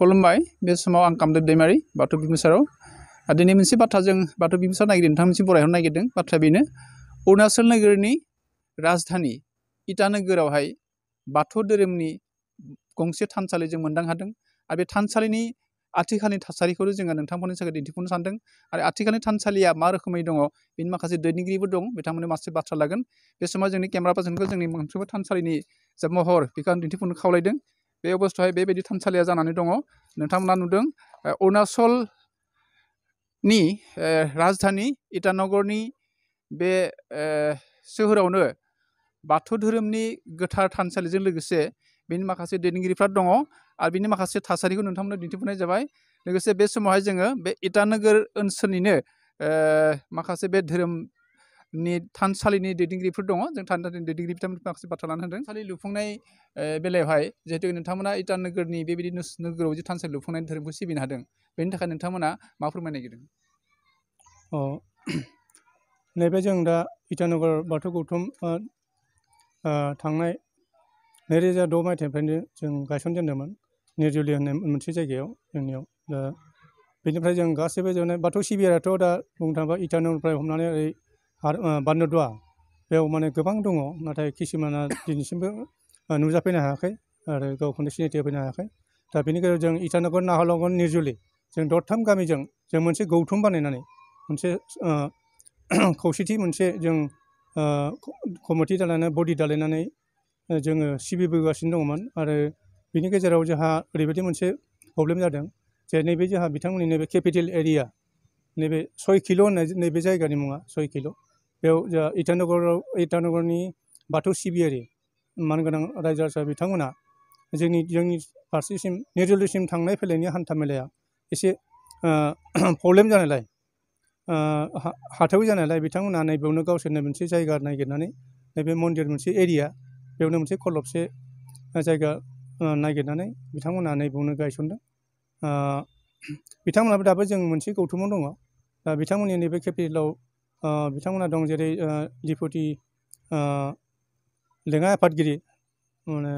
खुलुमबाय बे समाव आं कामदेब दैमारि बाथौ बिमुसाराव दिनै मोनसे बाथ्रा जों बाथौ बिमुसार नागिरदों नोंथांमोनसिम बरायहरनो नागिरदों बाथ्राया बेनो अरुणाचल नोगोरनि राजधानी इटानगोरावहाय बाथौ धोरोमनि गंसे थानसालि जों मोनदां हादों आरो बे थानसालिनि आथिखालनि थासारिखौ जोङो नोंथांमोननि थाखाय दिन्थिफुंनो सानदों आरो आथिखालनि थानसालिया मा रोखोमै दङ बेनि माखासे दैदेनगिरिफोर दं बिथांमोननि माखासे बाथ्रा लागोन बे समाव जोंनि केमेरा पार्सनखौ जोंनि मोनफ्रोमबो थानसालिनि जा महर बेखौ आं दिन्थिफुंनो खावलायदों बे अबस्थायाव बेबायदि थानसालिया जानानै दङ नोंथांमोना नुदों अरुणाचलनि राजधानी इटानगरनि बे सोहोरावनो बाथौ धोरोमनि गोथार थानसालिजों लोगोसे बेनि माखासे दैदेनगिरिफ्रा दङ आरो बिनि माखासे थासारिखौ नोंथांमोननो दिन्थिफुंनाय जाबाय लोगोसे बे समावहाय जोङो बे इटानगर ओनसोलनिनो माखासे बे धोरोमनि थानसालिनि दैदेनगिरिफोर दङ जों थानसालिनि दैदेनगिरि बिथांमोननि माखासे बाथ्रा लानो होदों थानसालि लुफुंनाय बेलायावहाय जिहेतु नोंथांमोना इटानगरनि बेबायदि नोगोराव जि थानसालि लुफुंनाय धोरोमखौ सिबिनो हादों बेनि थाखाय नोंथांमोना मा फोरमायनो नागिरदों नैबे जों दा इटानगर बाथौ गौथुम थांनाय 2006 मायथाइनिफ्रायनो जों गायसनजेनदोंमोन निर्जुलि होननाय मोनसे जायगायाव जोंनियाव दा बेनिफ्राय जों गासैबो जों बाथौ सिबियारियाथ' दा बुंनो थाङोबा इटानगरनिफ्राय हमनानै ओरै बान्दरदुवा बेयाव माने गोबां दङ नाथाय किसुमाना दिनैसिमबो नुजाफैनो हायाखै आरो गावखौनो सिनायथि होफैनो हायाखै दा बेनि गेजेराव जों इटानगर नाहरलगुन निर्जुलि जों दरथाम गामिजों जों मोनसे गौथुम बानायनानै मोनसे खौसेथि मोनसे जों कमिटि दालायनानै बडि दालायनानै जोङो सिबिबोगासिनो दङमोन आरो बिनि गेजेराव जोंहा ओरैबायदि मोनसे प्रब्लेम जादों जे नैबे जोंहा बिथांमोननि नैबे केपिटेल एरिया नैबे 6 किल' होननाय नैबे जायगानि मुङा 6 किल' बेयाव जोंहा इटानगरनि बाथौ सिबियारि मानगोनां रायजो राजा बिथांमोना जोंनि फारसेसिम निर्जुलिसिम थांलाय फैलायनि हान्था मेलाया एसे प्रब्लेम जानायलाय हाथावै जानायलाय बिथांमोना नैबेयावनो गावसोरनो मोनसे जायगा नागिरनानै नैबे मन्दिर मोनसे एरिया बेयावनो मोनसे खलबसे जायगा नागिरनानै बिथांमोना नैबेयावनो गायसनदों बिथांमोनाबो दाबो जों मोनसे गौथुमाव दङ दा बिथांमोननि नैबे केपिटेलाव बिथांमोना दं जेरै डिपुटि लेङाइ आफादगिरि माने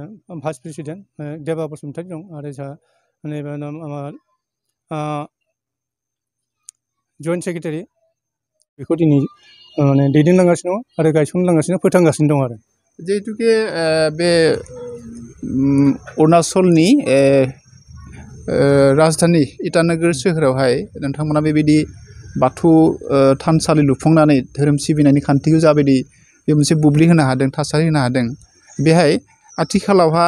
भाइस प्रेसिडेन्ट देबा बसुमतारी दं आरो जोंहा नैबे जइन्ट सेक्रेटारि बेखौ दिनै माने दैदेनलांगासिनो दं आरो गायसनलांगासिनो फोथांगासिनो दं आरो जिहेतुके बे अरुणाचलनि राजधानी इटानगर सोहोरावहाय नोंथांमोना बेबायदि बाथौ थानसालि लुफुंनानै धोरोम सिबिनायनि खान्थिखौ जाबायदि बे मोनसे बुब्लि होनो हादों थासारि होनो हादों बेहाय आथिखालावहा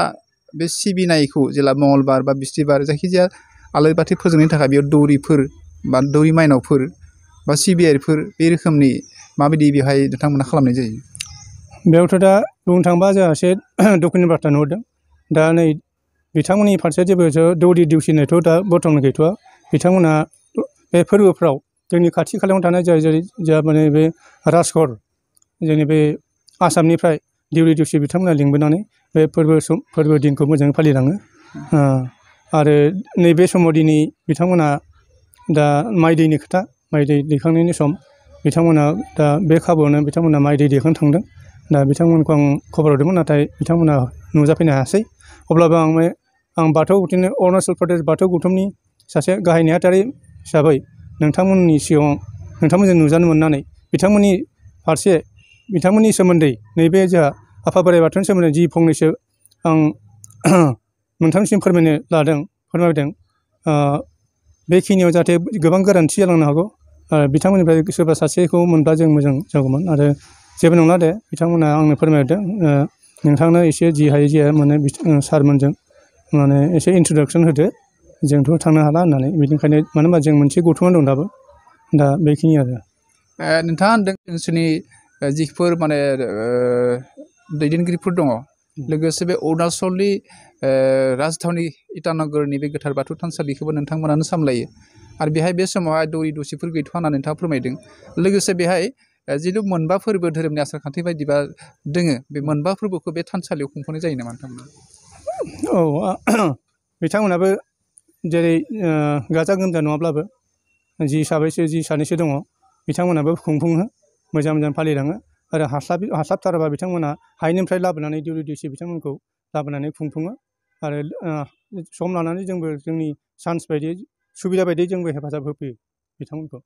बे सिबिनायखौ जेला मंगलबार बा बिस्थिबार जायखिजाया आलारि बाथि फोजोंनायनि थाखाय बेयाव दौरिफोर बा दौरि माइनावफोर बा सिबियारिफोर बे रोखोमनि माबायदि बेवहाय नोंथांमोना खालामनाय जायो बेयावथ' दा बुंनो थाङोबा जोंहा एसे दुखुनि बाथ्रा नुहुरदों दा नै बिथांमोननि फारसे जेबो दौरि दिउसिनायथ' दा बर्थमान गैथ'वा बिथांमोना बे फोरबोफ्राव जोंनि खाथि खालायाव थानाय जेरै जोंहा माने बे राजघर जोंनि बे आसामनिफ्राय दिउरि दिउसि बिथांमोना लिंबोनानै बे फोरबो दिनखौ मोजाङै फालिलाङो आरो नैबे समाव दिनै बिथांमोना दा माइ दैनि खोथा माइ दै दैखांनायनि सम बिथांमोना दा बे खाबुआवनो बिथांमोना माइ दै दैखांनो थांदों दा बिथांमोनखौ आं खबर हरदोंमोन नाथाय बिथांमोना नुजाफैनो हायासै अब्लाबो आं बाथौ बिदिनो अरुणाचल प्रदेश बाथौ गौथुमनि सासे गाहाय नेहाथारि हिसाबै नोंथांमोननि सिगाङाव नोंथांमोनजों नुजानो मोननानै बिथांमोननि फारसे बिथांमोननि सोमोन्दै नैबे जोंहा आफा बोराइ बाथौनि सोमोन्दै जि फंनैसो आं नोंथांनिसिम फोरमायदों बेखिनियाव जाहाथे गोबां गोरोन्थि जालांनो हागौ बिथांमोननिफ्राय सोरबा सासेखौ मोनब्ला जों मोजां जागौमोन आरो जेबो नंला दे बिथांमोना आंनो फोरमायहरदों नोंथांनो एसे जि हायो जि माने सारमोनजों माने एसे इन्ट्रडाक्सन होदो जोंथ' थांनो हाला होननानै बिनिखायनो मानो होनबा जों मोनसे गौथुमाव दं दाबो दा बेखिनि आरो नोंथाङा होनदों ओनसोलनि जिफोर माने दैदेनगिरिफोर दङ लोगोसे बे अरुणाचलनि राजधानी इटानगरनि बे गोथार बाथौ थानसालिखौबो नोंथांमोनानो सामलायो आरो बेहाय बे समावहाय दौरि दौसिफोर गैथ'वा होननानै नोंथाङा फोरमायदों लोगोसे बेहाय जिथु मोनबा फोरबो धोरोमनि आसार खान्थि बायदिबा दोङो बे मोनबा फोरबोखौ बे थानसालियाव खुंफुंनाय जायो नामा नोंथांमोना औ बिथांमोनाबो जेरै गाजा गोमजा नङाब्लाबो जि सानैसो दङ बिथांमोनाबो खुंफुङो मोजां फालिलाङो आरो हास्लाबथाराबा बिथांमोना हायेननिफ्राय लाबोनानै दौरि दौसि बिथांमोनखौ लाबोनानै खुंफुङो आरो सम लानानै जोंबो जोंनि चान्स बायदियै सुबिदा बायदियै जोंबो हेफाजाब होफैयो बिथांमोनखौ।